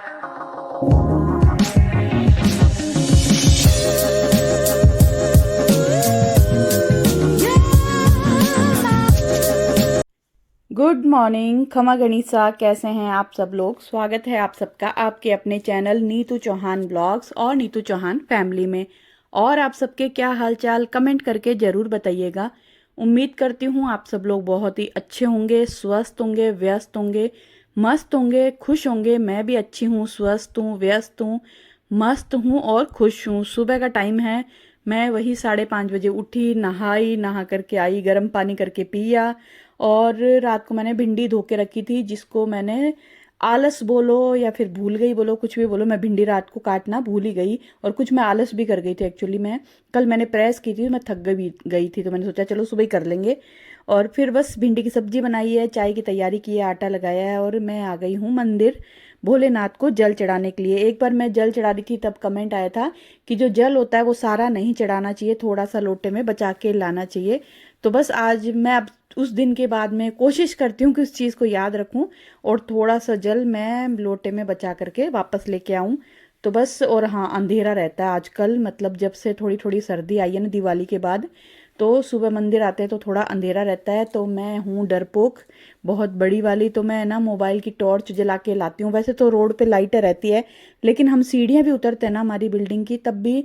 Good morning खमा गणिसा, कैसे हैं आप सब लोग। स्वागत है आप सबका आपके अपने चैनल नीतू चौहान ब्लॉग्स और नीतू चौहान फैमिली में। और आप सबके क्या हालचाल कमेंट करके ज़रूर बताइएगा। उम्मीद करती हूँ आप सब लोग बहुत ही अच्छे होंगे, स्वस्थ होंगे, व्यस्त होंगे, मस्त होंगे, खुश होंगे। मैं भी अच्छी हूँ, स्वस्थ हूँ, व्यस्त हूँ, मस्त हूँ और खुश हूँ। सुबह का टाइम है, मैं वही 5:30 बजे उठी, नहाई, नहा करके आई, गर्म पानी करके पिया। और रात को मैंने भिंडी धो के रखी थी, जिसको मैंने आलस बोलो या फिर भूल गई बोलो, कुछ भी बोलो, मैं भिंडी रात को काटना भूल ही गई। और कुछ मैं आलस भी कर गई थी एक्चुअली। मैं कल मैंने प्रेस की थी, मैं थक गई थी, तो मैंने सोचा चलो सुबह ही कर लेंगे। और फिर बस भिंडी की सब्जी बनाई है, चाय की तैयारी की है, आटा लगाया है और मैं आ गई हूँ मंदिर भोलेनाथ को जल चढ़ाने के लिए। एक बार मैं जल चढ़ा रही थी, तब कमेंट आया था कि जो जल होता है वो सारा नहीं चढ़ाना चाहिए, थोड़ा सा लोटे में बचा के लाना चाहिए। तो बस आज मैं अब उस दिन के बाद में कोशिश करती हूँ कि उस चीज़ को याद रखूँ और थोड़ा सा जल मैं लोटे में बचा करके वापस लेके आऊँ। तो बस, और हाँ, अंधेरा रहता है आजकल, मतलब जब से थोड़ी थोड़ी सर्दी आई है ना दिवाली के बाद, तो सुबह मंदिर आते हैं तो थोड़ा अंधेरा रहता है। तो मैं हूँ डरपोक बहुत बड़ी वाली, तो मैं ना मोबाइल की टॉर्च जला के लाती हूँ। वैसे तो रोड पे लाइटें रहती है, लेकिन हम सीढ़ियाँ भी उतरते हैं ना हमारी बिल्डिंग की, तब भी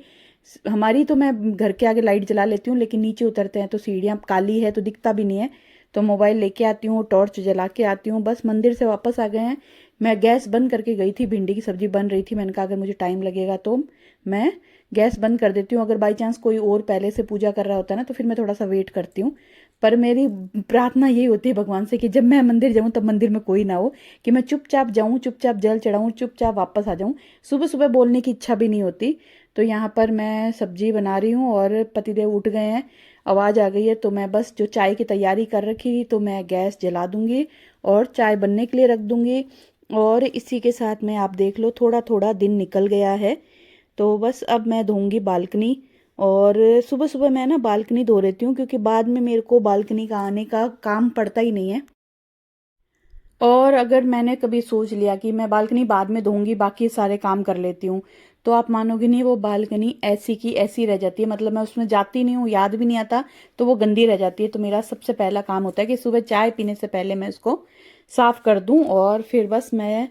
हमारी तो मैं घर के आगे लाइट जला लेती हूँ, लेकिन नीचे उतरते हैं तो सीढ़ियाँ काली है तो दिखता भी नहीं है। तो मोबाइल लेके आती हूँ, टॉर्च जला के आती हूँ। बस मंदिर से वापस आ गए हैं। मैं गैस बंद करके गई थी, भिंडी की सब्जी बन रही थी, मैंने कहा अगर मुझे टाइम लगेगा तो मैं गैस बंद कर देती हूँ। अगर बाई चांस कोई और पहले से पूजा कर रहा होता है ना, तो फिर मैं थोड़ा सा वेट करती हूँ। पर मेरी प्रार्थना यही होती है भगवान से कि जब मैं मंदिर जाऊँ तब मंदिर में कोई ना हो, कि मैं चुपचाप जाऊँ, चुपचाप जल चढ़ाऊँ, चुपचाप वापस आ जाऊँ। सुबह सुबह बोलने की इच्छा भी नहीं होती। तो यहाँ पर मैं सब्जी बना रही हूँ और पतिदेव उठ गए हैं, आवाज़ आ गई है। तो मैं बस जो चाय की तैयारी कर रखी थी, तो मैं गैस जला दूँगी और चाय बनने के लिए रख दूँगी। और इसी के साथ में आप देख लो, थोड़ा थोड़ा दिन निकल गया है। तो बस अब मैं धोऊंगी बालकनी। और सुबह सुबह मैं ना बालकनी धो लेती हूँ, क्योंकि बाद में मेरे को बालकनी का आने का काम पड़ता ही नहीं है। और अगर मैंने कभी सोच लिया कि मैं बालकनी बाद में धोऊंगी, बाकी सारे काम कर लेती हूँ, तो आप मानोगे नहीं, वो बालकनी ऐसी की ऐसी रह जाती है। मतलब मैं उसमें जाती नहीं हूँ, याद भी नहीं आता, तो वो गंदी रह जाती है। तो मेरा सबसे पहला काम होता है कि सुबह चाय पीने से पहले मैं उसको साफ कर दूँ। और फिर बस मैं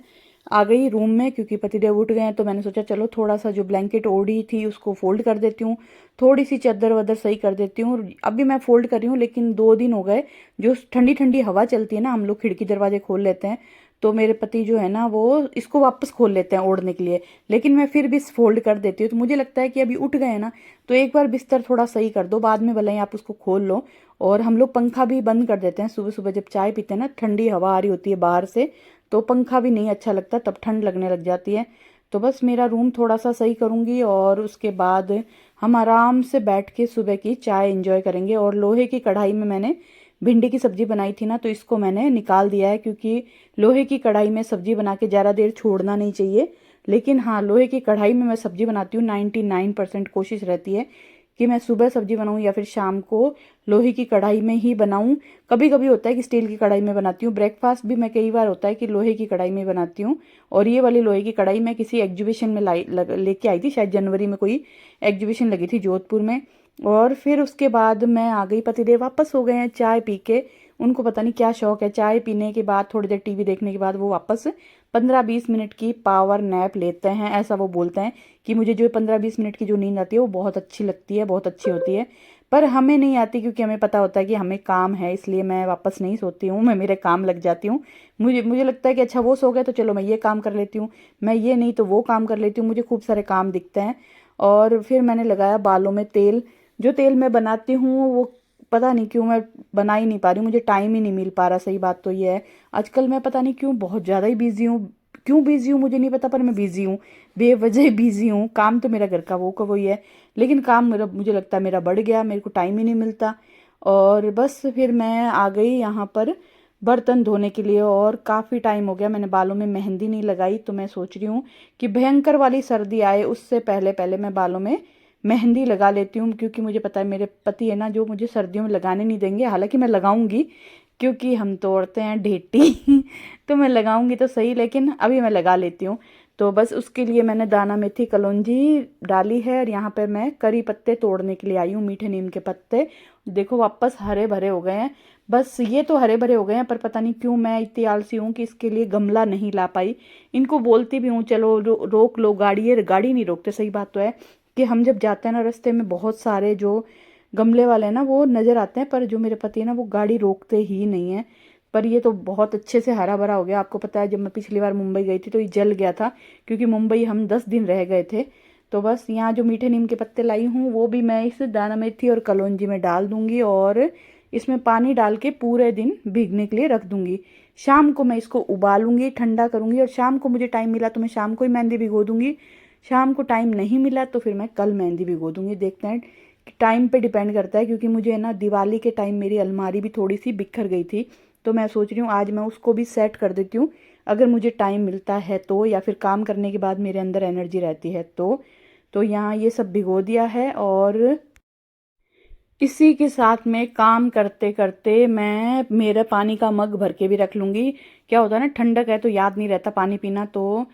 आ गई रूम में, क्योंकि पतिदेव उठ गए हैं। तो मैंने सोचा चलो थोड़ा सा जो ब्लैंकेट ओढ़ी थी उसको फोल्ड कर देती हूँ, थोड़ी सी चादर वदर सही कर देती हूँ। अभी मैं फोल्ड कर रही हूँ, लेकिन 2 दिन हो गए, जो ठंडी ठंडी हवा चलती है ना, हम लोग खिड़की दरवाजे खोल लेते हैं, तो मेरे पति जो है ना वो इसको वापस खोल लेते हैं ओढ़ने के लिए। लेकिन मैं फिर भी फोल्ड कर देती हूँ। तो मुझे लगता है कि अभी उठ गए हैं ना, तो एक बार बिस्तर थोड़ा सही कर दो, बाद में भले ही आप उसको खोल लो। और हम लोग पंखा भी बंद कर देते हैं सुबह सुबह, जब चाय पीते हैं ना, ठंडी हवा आ रही होती है बाहर से, तो पंखा भी नहीं अच्छा लगता, तब ठंड लगने लग जाती है। तो बस मेरा रूम थोड़ा सा सही करूँगी और उसके बाद हम आराम से बैठ के सुबह की चाय एंजॉय करेंगे। और लोहे की कढ़ाई में मैंने भिंडी की सब्जी बनाई थी ना, तो इसको मैंने निकाल दिया है, क्योंकि लोहे की कढ़ाई में सब्जी बना के ज़्यादा देर छोड़ना नहीं चाहिए। लेकिन हाँ, लोहे की कढ़ाई में मैं सब्जी बनाती हूँ, 99% कोशिश रहती है कि मैं सुबह सब्जी बनाऊँ या फिर शाम को लोहे की कढ़ाई में ही बनाऊँ। कभी कभी होता है कि स्टील की कढ़ाई में बनाती हूँ। ब्रेकफास्ट भी मैं कई बार होता है कि लोहे की कढ़ाई में बनाती हूँ। और ये वाली लोहे की कढ़ाई मैं किसी एग्जीबिशन में लेके आई थी, शायद जनवरी में कोई एग्जीबिशन लगी थी जोधपुर में। और फिर उसके बाद मैं आ गई, पतिदेव वापस हो गए हैं चाय पी के। उनको पता नहीं क्या शौक है, चाय पीने के बाद थोड़ी देर टीवी देखने के बाद वो वापस 15-20 मिनट की पावर नैप लेते हैं। ऐसा वो बोलते हैं कि मुझे जो 15-20 मिनट की जो नींद आती है वो बहुत अच्छी लगती है, बहुत अच्छी होती है। पर हमें नहीं आती, क्योंकि हमें पता होता है कि हमें काम है, इसलिए मैं वापस नहीं सोती हूँ, मैं मेरे काम लग जाती हूँ। मुझे मुझे लगता है कि अच्छा वो सो गए तो चलो मैं ये काम कर लेती हूँ, मैं ये नहीं तो वो काम कर लेती हूँ, मुझे खूब सारे काम दिखते हैं। और फिर मैंने लगाया बालों में तेल। जो तेल मैं बनाती हूँ वो पता नहीं क्यों मैं बना ही नहीं पा रही हूँ, मुझे टाइम ही नहीं मिल पा रहा। सही बात तो ये है, आजकल मैं पता नहीं क्यों बहुत ज़्यादा ही बिजी हूँ। क्यों बिजी हूँ मुझे नहीं पता, पर मैं बिजी हूँ, बेवजह बिजी हूँ। काम तो मेरा घर का वो का वही है, लेकिन काम मेरा, मुझे लगता है मेरा बढ़ गया, मेरे को टाइम ही नहीं मिलता। और बस फिर मैं आ गई यहाँ पर बर्तन धोने के लिए। और काफ़ी टाइम हो गया मैंने बालों में मेहंदी नहीं लगाई, तो मैं सोच रही हूँ कि भयंकर वाली सर्दी आए उससे पहले पहले मैं बालों में मेहंदी लगा लेती हूँ। क्योंकि मुझे पता है मेरे पति है ना, जो मुझे सर्दियों में लगाने नहीं देंगे। हालांकि मैं लगाऊंगी, क्योंकि हम तो औरतें हैं ढेटी तो मैं लगाऊंगी तो सही, लेकिन अभी मैं लगा लेती हूँ। तो बस उसके लिए मैंने दाना मेथी कलौंजी डाली है, और यहाँ पर मैं करी पत्ते तोड़ने के लिए आई हूँ, मीठे नीम के पत्ते। देखो वापस हरे भरे हो गए हैं। बस ये तो हरे भरे हो गए हैं, पर पता नहीं क्यों मैं इतनी आलसी हूँ कि इसके लिए गमला नहीं ला पाई। इनको बोलती भी हूँ चलो रोक लो गाड़ी, ये गाड़ी नहीं रोकते। सही बात तो है कि हम जब जाते हैं ना रास्ते में, बहुत सारे जो गमले वाले हैं ना वो नज़र आते हैं, पर जो मेरे पति है ना वो गाड़ी रोकते ही नहीं है। पर ये तो बहुत अच्छे से हरा भरा हो गया। आपको पता है जब मैं पिछली बार मुंबई गई थी तो ये जल गया था, क्योंकि मुंबई हम 10 दिन रह गए थे। तो बस यहाँ जो मीठे नीम के पत्ते लाई हूँ वो भी मैं इस दाना मेथी और कलौंजी में डाल दूंगी, और इसमें पानी डाल के पूरे दिन भीगने के लिए रख दूंगी। शाम को मैं इसको उबालूंगी, ठंडा करूंगी, और शाम को मुझे टाइम मिला तो मैं शाम को ही मेहंदी भिगो दूंगी। शाम को टाइम नहीं मिला तो फिर मैं कल मेहंदी भिगो दूंगी। देखते हैं कि टाइम पे डिपेंड करता है, क्योंकि मुझे ना दिवाली के टाइम मेरी अलमारी भी थोड़ी सी बिखर गई थी, तो मैं सोच रही हूँ आज मैं उसको भी सेट कर देती हूँ, अगर मुझे टाइम मिलता है तो, या फिर काम करने के बाद मेरे अंदर एनर्जी रहती है तो यहाँ ये सब भिगो दिया है। और इसी के साथ में काम करते करते मैं मेरा पानी का मग भर के भी रख लूँगी। क्या होता है ना, ठंडक है तो याद नहीं रहता पानी पीना, तो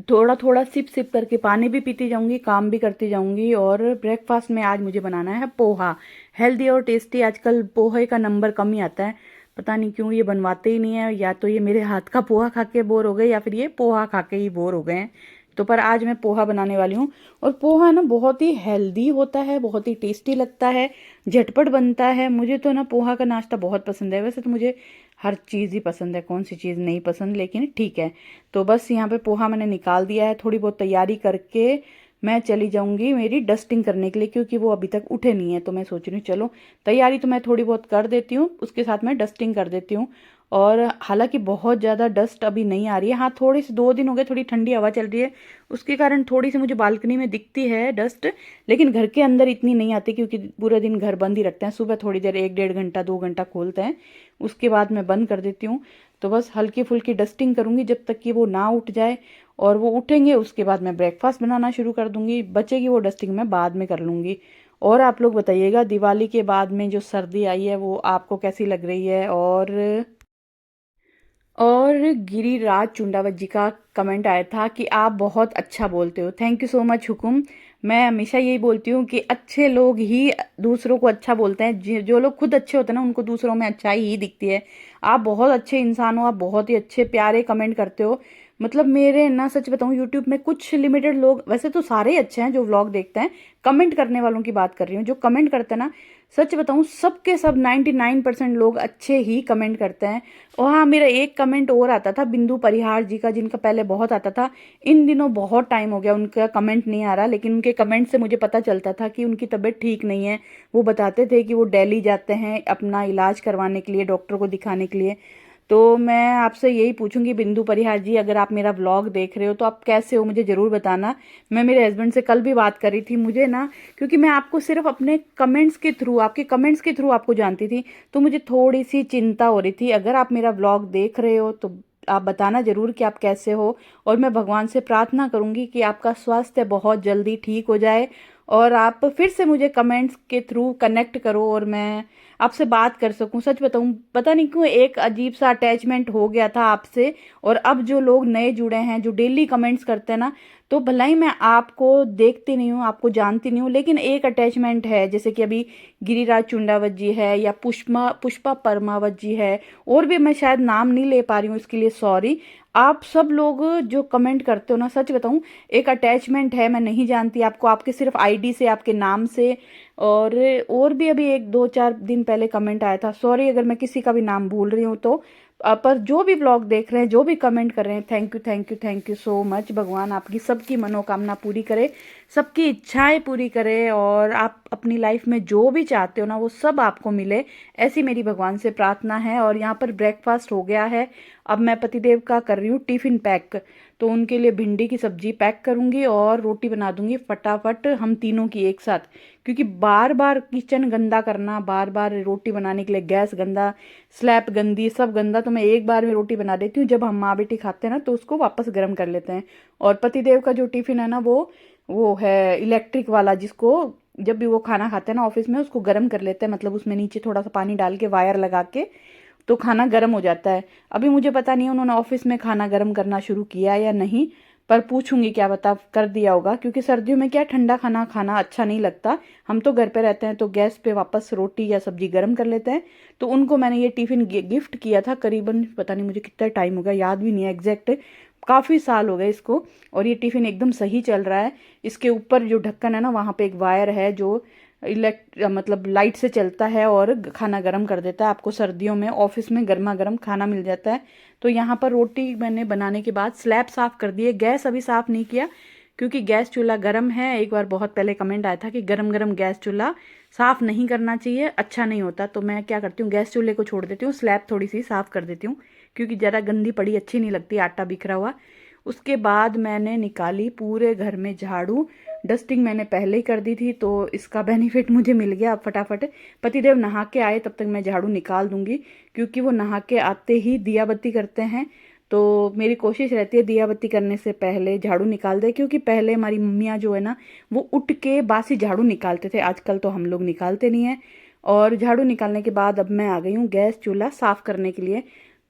थोड़ा थोड़ा सिप सिप करके पानी भी पीती जाऊंगी, काम भी करती जाऊंगी। और ब्रेकफास्ट में आज मुझे बनाना है पोहा, हेल्दी और टेस्टी। आजकल पोहे का नंबर कम ही आता है, पता नहीं क्यों ये बनवाते ही नहीं है, या तो ये मेरे हाथ का पोहा खा के बोर हो गए, या फिर ये पोहा खा के ही बोर हो गए हैं। तो पर आज मैं पोहा बनाने वाली हूँ। और पोहा ना बहुत ही हेल्दी होता है, बहुत ही टेस्टी लगता है, झटपट बनता है। मुझे तो ना पोहा का नाश्ता बहुत पसंद है। वैसे तो मुझे हर चीज़ ही पसंद है, कौन सी चीज़ नहीं पसंद, लेकिन ठीक है। तो बस यहाँ पे पोहा मैंने निकाल दिया है, थोड़ी बहुत तैयारी करके मैं चली जाऊंगी मेरी डस्टिंग करने के लिए, क्योंकि वो अभी तक उठे नहीं है। तो मैं सोच रही हूँ चलो तैयारी तो मैं थोड़ी बहुत कर देती हूँ, उसके साथ मैं डस्टिंग कर देती हूँ। और हालांकि बहुत ज़्यादा डस्ट अभी नहीं आ रही है, हाँ थोड़ी सी 2 दिन हो गए, थोड़ी ठंडी हवा चल रही है, उसके कारण थोड़ी सी मुझे बालकनी में दिखती है डस्ट, लेकिन घर के अंदर इतनी नहीं आती, क्योंकि पूरे दिन घर बंद ही रखते हैं। सुबह थोड़ी देर 1 डेढ़ घंटा 2 घंटा खोलते हैं, उसके बाद मैं बंद कर देती हूँ। तो बस हल्की फुल्की डस्टिंग करूँगी जब तक कि वो ना उठ जाए, और वो उठेंगे उसके बाद मैं ब्रेकफास्ट बनाना शुरू कर दूँगी। बचेगी वो डस्टिंग मैं बाद में कर लूँगी। और आप लोग बताइएगा दिवाली के बाद में जो सर्दी आई है वो आपको कैसी लग रही है। और गिरिराज चुंडावत जी का कमेंट आया था कि आप बहुत अच्छा बोलते हो। थैंक यू सो मच हुकुम। मैं हमेशा यही बोलती हूँ कि अच्छे लोग ही दूसरों को अच्छा बोलते हैं। जो लोग खुद अच्छे होते हैं ना उनको दूसरों में अच्छाई ही दिखती है। आप बहुत अच्छे इंसान हो, आप बहुत ही अच्छे प्यारे कमेंट करते हो। मतलब मेरे ना सच बताऊँ यूट्यूब में कुछ लिमिटेड लोग, वैसे तो सारे ही अच्छे हैं जो व्लॉग देखते हैं, कमेंट करने वालों की बात कर रही हूँ, जो कमेंट करते हैं ना, सच बताऊँ सबके सब 99% लोग अच्छे ही कमेंट करते हैं। और हाँ, मेरा एक कमेंट और आता था बिंदु परिहार जी का, जिनका पहले बहुत आता था। इन दिनों बहुत टाइम हो गया उनका कमेंट नहीं आ रहा, लेकिन उनके कमेंट से मुझे पता चलता था कि उनकी तबीयत ठीक नहीं है। वो बताते थे कि वो दिल्ली जाते हैं अपना इलाज करवाने के लिए, डॉक्टर को दिखाने के लिए। तो मैं आपसे यही पूछूंगी बिंदु परिहार जी, अगर आप मेरा व्लॉग देख रहे हो तो आप कैसे हो मुझे ज़रूर बताना। मैं मेरे हस्बैंड से कल भी बात करी थी, मुझे ना, क्योंकि मैं आपको सिर्फ अपने कमेंट्स के थ्रू, आपके कमेंट्स के थ्रू आपको जानती थी, तो मुझे थोड़ी सी चिंता हो रही थी। अगर आप मेरा व्लॉग देख रहे हो तो आप बताना ज़रूर कि आप कैसे हो। और मैं भगवान से प्रार्थना करूंगी कि आपका स्वास्थ्य बहुत जल्दी ठीक हो जाए, और आप फिर से मुझे कमेंट्स के थ्रू कनेक्ट करो और मैं आपसे बात कर सकूं। सच बताऊं, पता नहीं क्यों एक अजीब सा अटैचमेंट हो गया था आपसे। और अब जो लोग नए जुड़े हैं, जो डेली कमेंट्स करते हैं ना, तो भला ही मैं आपको देखती नहीं हूँ, आपको जानती नहीं हूँ, लेकिन एक अटैचमेंट है। जैसे कि अभी गिरिराज चुंडावत जी है, या पुष्पा पुष्पा परमावत जी है, और भी मैं शायद नाम नहीं ले पा रही हूँ, इसके लिए सॉरी। आप सब लोग जो कमेंट करते हो ना, सच बताऊं एक अटैचमेंट है। मैं नहीं जानती आपको, आपके सिर्फ आईडी से, आपके नाम से। और भी अभी 1 2 4 दिन पहले कमेंट आया था, सॉरी अगर मैं किसी का भी नाम भूल रही हूँ तो। पर जो भी ब्लॉग देख रहे हैं, जो भी कमेंट कर रहे हैं, thank you thank you thank you so much. भगवान आपकी सबकी मनोकामना पूरी करे, सबकी इच्छाएं पूरी करे, और आप अपनी लाइफ में जो भी चाहते हो ना वो सब आपको मिले, ऐसी मेरी भगवान से प्रार्थना है। और यहाँ पर ब्रेकफास्ट हो गया है, अब मैं पतिदेव का कर रही हूँ टिफिन पैक। तो उनके लिए भिंडी की सब्जी पैक करूंगी और रोटी बना दूंगी फटाफट हम तीनों की एक साथ, क्योंकि बार बार किचन गंदा करना, बार बार रोटी बनाने के लिए गैस गंदा, स्लैब गंदी, सब गंदा, तो मैं एक बार में रोटी बना देती हूँ। जब हम माँ बेटी खाते हैं ना तो उसको वापस गर्म कर लेते हैं। और पतिदेव का जो टिफिन है ना वो है इलेक्ट्रिक वाला, जिसको जब भी वो खाना खाते हैं ना ऑफिस में, उसको गर्म कर लेते हैं, मतलब उसमें नीचे थोड़ा सा पानी डाल के वायर लगा के, तो खाना गर्म हो जाता है। अभी मुझे पता नहीं उन्होंने ऑफिस में खाना गर्म करना शुरू किया या नहीं, पर पूछूंगी, क्या बता कर दिया होगा, क्योंकि सर्दियों में क्या ठंडा खाना खाना अच्छा नहीं लगता। हम तो घर पे रहते हैं तो गैस पे वापस रोटी या सब्जी गर्म कर लेते हैं। तो उनको मैंने ये टिफ़िन गिफ्ट किया था, करीबन पता नहीं मुझे कितना टाइम हो गया, याद भी नहीं है एग्जैक्ट, काफ़ी साल हो गए इसको। और ये टिफ़िन एकदम सही चल रहा है। इसके ऊपर जो ढक्कन है ना, वहाँ पे एक वायर है जो मतलब लाइट से चलता है और खाना गर्म कर देता है। आपको सर्दियों में ऑफिस में गर्मा गर्म खाना मिल जाता है। तो यहाँ पर रोटी मैंने बनाने के बाद स्लैब साफ़ कर दिए, गैस अभी साफ़ नहीं किया क्योंकि गैस चूल्हा गर्म है। एक बार बहुत पहले कमेंट आया था कि गरम गरम गैस चूल्हा साफ़ नहीं करना चाहिए, अच्छा नहीं होता। तो मैं क्या करती हूँ, गैस चूल्हे को छोड़ देती हूँ, स्लैब थोड़ी सी साफ़ कर देती हूँ क्योंकि ज़रा गंदी पड़ी अच्छी नहीं लगती, आटा बिखरा हुआ। उसके बाद मैंने निकाली पूरे घर में झाड़ू। डस्टिंग मैंने पहले ही कर दी थी तो इसका बेनिफिट मुझे मिल गया। अब फटाफट पतिदेव नहा के आए तब तक मैं झाड़ू निकाल दूंगी, क्योंकि वो नहा के आते ही दिया बत्ती करते हैं। तो मेरी कोशिश रहती है दिया बत्ती करने से पहले झाड़ू निकाल दे, क्योंकि पहले हमारी मम्मियाँ जो है ना, वो उठ के बासी झाड़ू निकालते थे, आजकल तो हम लोग निकालते नहीं हैं। और झाड़ू निकालने के बाद अब मैं आ गई हूँ गैस चूल्हा साफ़ करने के लिए।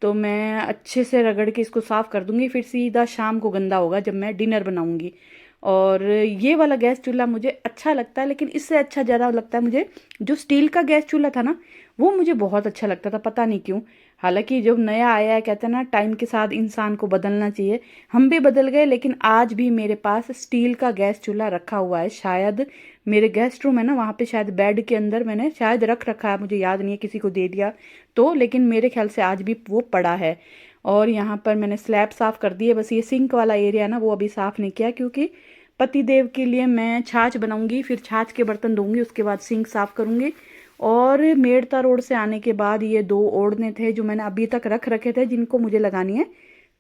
तो मैं अच्छे से रगड़ के इसको साफ़ कर दूंगी, फिर सीधा शाम को गंदा होगा जब मैं डिनर बनाऊंगी। और ये वाला गैस चूल्हा मुझे अच्छा लगता है, लेकिन इससे अच्छा ज़्यादा लगता है मुझे जो स्टील का गैस चूल्हा था ना, वो मुझे बहुत अच्छा लगता था, पता नहीं क्यों। हालांकि जब नया आया है, कहते हैं ना टाइम के साथ इंसान को बदलना चाहिए, हम भी बदल गए। लेकिन आज भी मेरे पास स्टील का गैस चूल्हा रखा हुआ है। शायद मेरे गेस्ट रूम है ना, वहाँ पे शायद बेड के अंदर मैंने शायद रख रखा है, मुझे याद नहीं है, किसी को दे दिया तो, लेकिन मेरे ख्याल से आज भी वो पड़ा है। और यहाँ पर मैंने स्लैब साफ़ कर दी है, बस ये सिंक वाला एरिया ना वो अभी साफ़ नहीं किया, क्योंकि पति देव के लिए मैं छाछ बनाऊंगी, फिर छाछ के बर्तन धोऊंगी, उसके बाद सिंक साफ़ करूंगी। और मेड़ता रोड से आने के बाद ये 2 ओढ़ने थे जो मैंने अभी तक रख रखे थे, जिनको मुझे लगानी है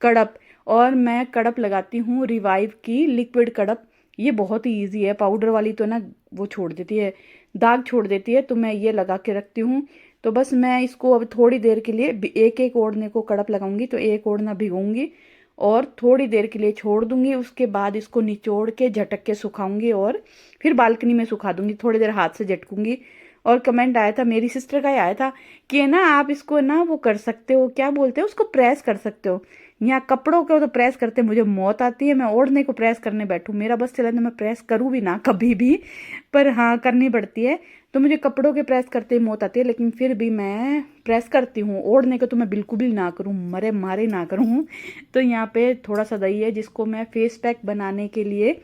कड़प। और मैं कड़प लगाती हूँ रिवाइव की लिक्विड कड़प। ये बहुत ही ईजी है, पाउडर वाली तो ना वो छोड़ देती है, दाग छोड़ देती है, तो मैं ये लगा के रखती हूँ। तो बस मैं इसको अब थोड़ी देर के लिए एक एक ओढ़ने को कड़प लगाऊंगी, तो एक ओढ़ना भिगोऊंगी और थोड़ी देर के लिए छोड़ दूंगी। उसके बाद इसको निचोड़ के झटक के सुखाऊंगी और फिर बालकनी में सुखा दूंगी, थोड़ी देर हाथ से झटकूंगी। और कमेंट आया था, मेरी सिस्टर का ही आया था कि ना आप इसको ना वो कर सकते हो, क्या बोलते हैं उसको, प्रेस कर सकते हो। यहाँ कपड़ों को तो प्रेस करते मुझे मौत आती है, मैं ओढ़ने को प्रेस करने बैठूँ मेरा बस चला, मैं प्रेस करूँ भी ना कभी भी, पर हाँ करनी पड़ती है। तो मुझे कपड़ों के प्रेस करते ही मौत आती है, लेकिन फिर भी मैं प्रेस करती हूँ। ओढ़ने को तो मैं बिल्कुल भी ना करूँ, मरे मारे ना करूँ। तो यहाँ पे थोड़ा सा दही है जिसको मैं फेस पैक बनाने के लिए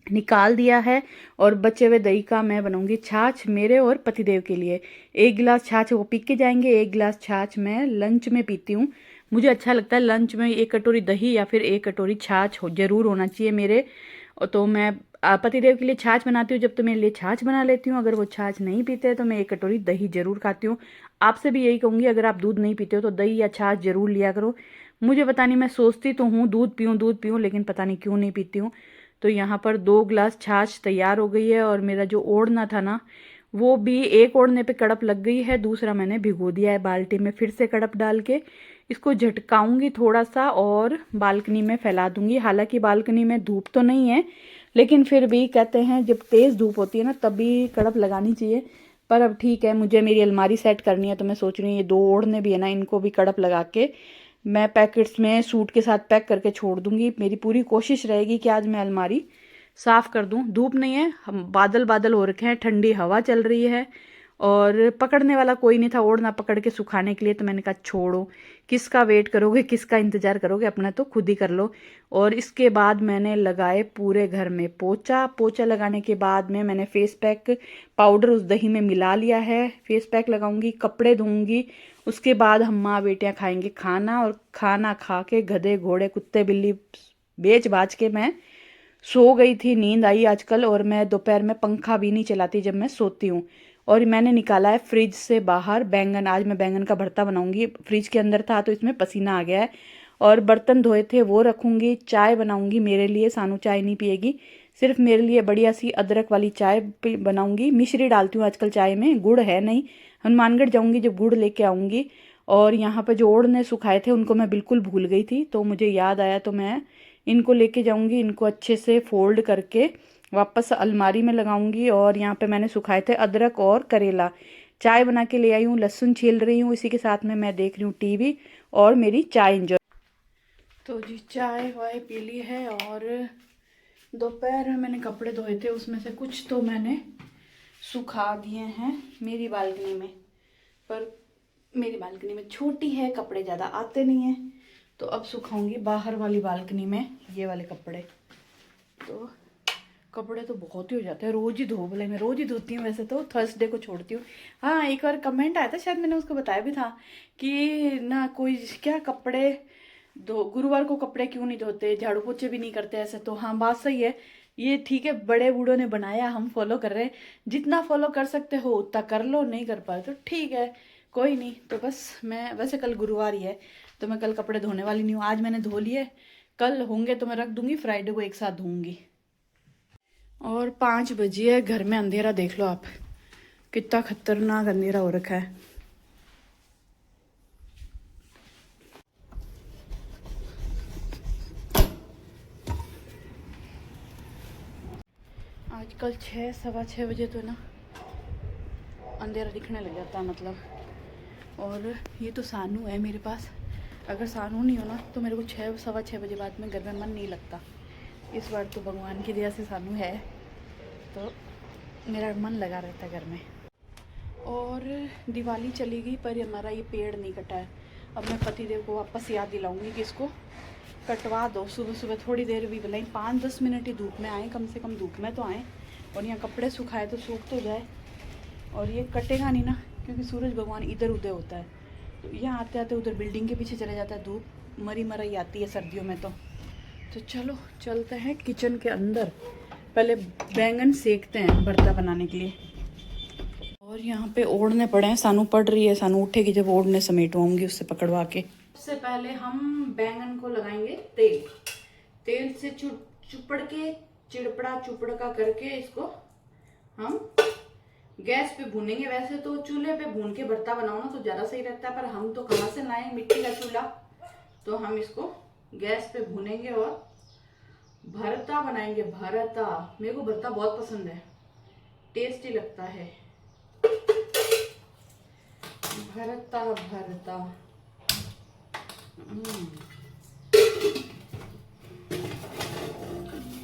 निकाल दिया है, और बचे हुए दही का मैं बनाऊंगी छाछ मेरे और पतिदेव के लिए। 1 गिलास छाछ वो पी के जाएंगे, 1 गिलास छाछ मैं लंच में पीती हूँ। मुझे अच्छा लगता है लंच में 1 कटोरी दही या फिर 1 कटोरी छाछ जरूर होना चाहिए मेरे। तो मैं पतिदेव के लिए छाछ बनाती हूँ, जब तो मेरे लिए छाछ बना लेती हूँ। अगर वो छाछ नहीं पीते हैं तो मैं 1 कटोरी दही जरूर खाती हूँ। आपसे भी यही कहूँगी, अगर आप दूध नहीं पीते हो तो दही या छाछ जरूर लिया करो। मुझे पता नहीं, मैं सोचती तो हूँ दूध पीऊँ, लेकिन पता नहीं क्यों नहीं पीती हूँ। तो यहाँ पर 2 गिलास छाछ तैयार हो गई है, और मेरा जो ओढ़ना था ना, वो भी एक ओढ़ने पे कड़प लग गई है, दूसरा मैंने भिगो दिया है बाल्टी में। फिर से कड़प डाल के इसको झटकाऊंगी थोड़ा सा और बालकनी में फैला दूंगी। हालांकि बालकनी में धूप तो नहीं है, लेकिन फिर भी कहते हैं जब तेज़ धूप होती है ना तभी कड़प लगानी चाहिए। पर अब ठीक है, मुझे मेरी अलमारी सेट करनी है, तो मैं सोच रही हूँ ये 2 ओढ़ने भी है ना, इनको भी कड़प लगा के मैं पैकेट्स में सूट के साथ पैक करके छोड़ दूंगी। मेरी पूरी कोशिश रहेगी कि आज मैं अलमारी साफ़ कर दूं। धूप नहीं है, हम बादल बादल हो रखे हैं, ठंडी हवा चल रही है, और पकड़ने वाला कोई नहीं था ओढ़ना पकड़ के सुखाने के लिए। तो मैंने कहा छोड़ो, किसका वेट करोगे, किसका इंतज़ार करोगे, अपना तो खुद ही कर लो। और इसके बाद मैंने लगाए पूरे घर में पोछा। पोछा लगाने के बाद में मैंने फेस पैक पाउडर उस दही में मिला लिया है, फेस पैक लगाऊंगी, कपड़े धोऊंगी। उसके बाद हम माँ बेटियाँ खाएंगे खाना, और खाना खा के गधे घोड़े कुत्ते बिल्ली बेच बाज के मैं सो गई थी, नींद आई आजकल। और मैं दोपहर में पंखा भी नहीं चलाती जब मैं सोती हूँ। और मैंने निकाला है फ्रिज से बाहर बैंगन, आज मैं बैंगन का भरता बनाऊंगी। फ्रिज के अंदर था तो इसमें पसीना आ गया है। और बर्तन धोए थे वो रखूंगी, चाय बनाऊंगी मेरे लिए, सानू चाय नहीं पिएगी, सिर्फ मेरे लिए बढ़िया सी अदरक वाली चाय बनाऊंगी। मिश्री डालती हूँ आजकल चाय में, गुड़ है नहीं। हनुमानगढ़ जाऊंगी जब गुड़ लेके आऊंगी। और यहाँ पर जो ओढ़ने सुखाए थे उनको मैं बिल्कुल भूल गई थी, तो मुझे याद आया, तो मैं इनको लेके जाऊंगी। इनको अच्छे से फोल्ड करके वापस अलमारी में लगाऊंगी। और यहाँ पे मैंने सुखाए थे अदरक और करेला। चाय बना के ले आई हूँ, लहसुन छील रही हूँ, इसी के साथ में मैं देख रही हूँ टीवी और मेरी चाय इंजॉय। तो जी चाय वाय पी ली है और दोपहर में मैंने कपड़े धोए थे, उसमें से कुछ तो मैंने सुखा दिए हैं मेरी बालकनी में। पर मेरी बालकनी में छोटी है, कपड़े ज़्यादा आते नहीं हैं, तो अब सुखाऊंगी बाहर वाली बालकनी में ये वाले कपड़े। तो कपड़े तो बहुत ही हो जाते हैं, रोज़ ही धो, भले मैं रोज़ ही धोती हूँ, वैसे तो थर्सडे को छोड़ती हूँ। हाँ, एक बार कमेंट आया था, शायद मैंने उसको बताया भी था कि ना कोई क्या कपड़े धो, गुरुवार को कपड़े क्यों नहीं धोते, झाड़ू पोछे भी नहीं करते ऐसे। तो हाँ, बात सही है, ये ठीक है, बड़े बूढ़ों ने बनाया, हम फॉलो कर रहे हैं। जितना फॉलो कर सकते हो उतना कर लो, नहीं कर पाए तो ठीक है, कोई नहीं। तो बस मैं, वैसे कल गुरुवार ही है तो मैं कल कपड़े धोने वाली नहीं हूँ, आज मैंने धो लिए, कल होंगे तो मैं रख दूंगी, फ्राइडे को एक साथ धोऊंगी। और 5 बजे है, घर में अंधेरा देख लो आप, कितना खतरनाक अंधेरा हो रखा है। आजकल 6 सवा 6 बजे तो ना अंधेरा दिखने लग जाता है मतलब। और ये तो सानू है मेरे पास, अगर सानू नहीं हो ना तो मेरे को 6 सवा 6 बजे बाद में घर में मन नहीं लगता। इस बार तो भगवान की दया से सानू है तो मेरा मन लगा रहता है घर में। और दिवाली चली गई पर हमारा ये पेड़ नहीं कटा है। अब मैं पतिदेव को वापस याद दिलाऊंगी कि इसको कटवा दो। सुबह सुबह थोड़ी देर भी भले 5-10 मिनट ही धूप में आए, कम से कम धूप में तो आए, और यहाँ कपड़े सुखाए तो सूख तो जाए। और ये कटेगा नहीं ना, क्योंकि सूरज भगवान इधर उधर होता है, तो यहाँ आते आते उधर बिल्डिंग के पीछे चले जाता है, धूप मरी मराई आती है सर्दियों में। तो चलो चलते हैं किचन के अंदर, पहले बैंगन सेकते हैं भरता बनाने के लिए। और यहाँ पे ओढ़ने पड़े हैं, सानू पड़ रही है, सानू उठेगी जब ओढ़ने समेटवाऊंगी उससे पकड़वा के। सबसे पहले हम बैंगन को लगाएंगे तेल, तेल से चुपड़ के चिड़पड़ा चुपड़का करके इसको हम गैस पे भूनेंगे। वैसे तो चूल्हे पे भून के भरता बनाओ ना तो ज्यादा सही रहता है, पर हम तो कहाँ से लाए मिट्टी का चूल्हा, तो हम इसको गैस पे भूनेंगे और भरता बनाएंगे। भरता, मेरे को भरता बहुत पसंद है, टेस्टी लगता है भरता भरता।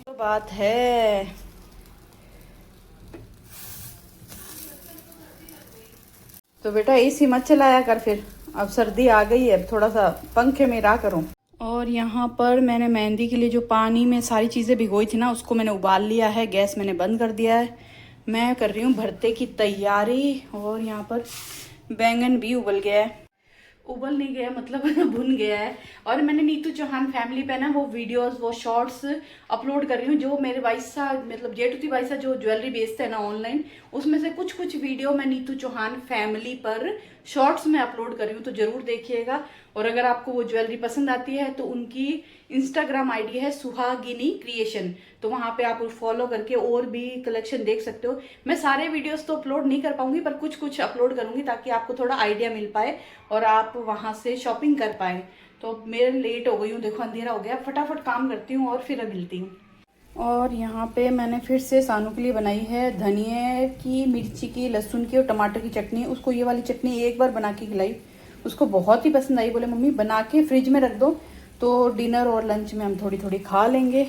तो बात है, तो बेटा एसी मत चलाया कर फिर, अब सर्दी आ गई है, थोड़ा सा पंखे में रहा करो। और यहाँ पर मैंने मेहंदी के लिए जो पानी में सारी चीज़ें भिगोई थी ना, उसको मैंने उबाल लिया है, गैस मैंने बंद कर दिया है। मैं कर रही हूँ भरते की तैयारी। और यहाँ पर बैंगन भी उबल गया है, उबल नहीं गया मतलब भुन गया है। और मैंने नीतू चौहान फैमिली पे ना वो वीडियोस, वो शॉर्ट्स अपलोड कर रही हूँ, जो मेरे भाईसा मतलब जेठूती भाईसा जो ज्वेलरी बेचते हैं ना ऑनलाइन, उसमें से कुछ कुछ वीडियो मैं नीतू चौहान फैमिली पर शॉर्ट्स में अपलोड कर रही हूँ, तो जरूर देखिएगा। और अगर आपको वो ज्वेलरी पसंद आती है तो उनकी इंस्टाग्राम आईडी है सुहागिनी क्रिएशन, तो वहां पे आप फॉलो करके और भी कलेक्शन देख सकते हो। मैं सारे वीडियोस तो अपलोड नहीं कर पाऊंगी, पर कुछ कुछ अपलोड करूंगी ताकि आपको थोड़ा आइडिया मिल पाए और आप वहां से शॉपिंग कर पाए। तो मेरे लेट हो गई हूँ, देखो अंधेरा हो गया, फटाफट काम करती हूँ और फिर मिलती हूँ। और यहाँ पे मैंने फिर से सानू के लिए बनाई है धनिया की, मिर्ची की, लहसुन की और टमाटर की चटनी। उसको ये वाली चटनी एक बार बना के खिलाई, उसको बहुत ही पसंद आई, बोले मम्मी बना के फ्रिज में रख दो तो डिनर और लंच में हम थोड़ी थोड़ी खा लेंगे।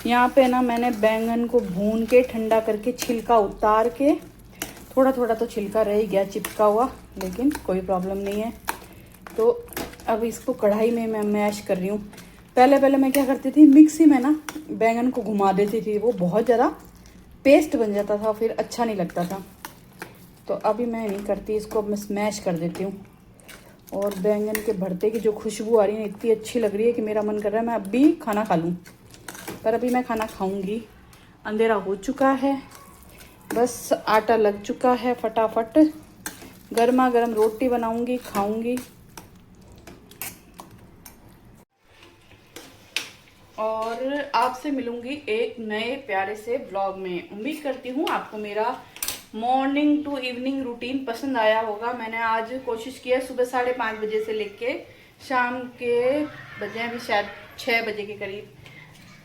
यहाँ पे ना मैंने बैंगन को भून के ठंडा करके छिलका उतार के, थोड़ा थोड़ा तो छिलका रह गया चिपका हुआ, लेकिन कोई प्रॉब्लम नहीं है। तो अब इसको कढ़ाई में मैं मैश कर रही हूँ। पहले मैं क्या करती थी, मिक्सी में ना बैंगन को घुमा देती थी, वो बहुत ज़्यादा पेस्ट बन जाता था, फिर अच्छा नहीं लगता था। तो अभी मैं नहीं करती, इसको अब मैं स्मैश कर देती हूँ। और बैंगन के भरते की जो खुशबू आ रही है इतनी अच्छी लग रही है कि मेरा मन कर रहा है मैं अभी खाना खा लूँ, पर अभी मैं खाना खाऊंगी। अंधेरा हो चुका है, बस आटा लग चुका है, फटाफट गर्मा गर्म रोटी बनाऊंगी, खाऊंगी। और आपसे मिलूंगी एक नए प्यारे से ब्लॉग में। उम्मीद करती हूँ आपको मेरा मॉर्निंग टू इवनिंग रूटीन पसंद आया होगा। मैंने आज कोशिश की है सुबह 5:30 बजे से लेके शाम के बजे अभी शायद 6 बजे के करीब,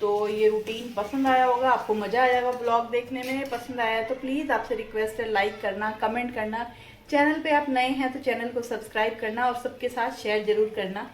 तो ये रूटीन पसंद आया होगा, आपको मज़ा आएगा ब्लॉग देखने में। पसंद आया तो प्लीज़ आपसे रिक्वेस्ट है लाइक करना, कमेंट करना, चैनल पे आप नए हैं तो चैनल को सब्सक्राइब करना और सबके साथ शेयर ज़रूर करना।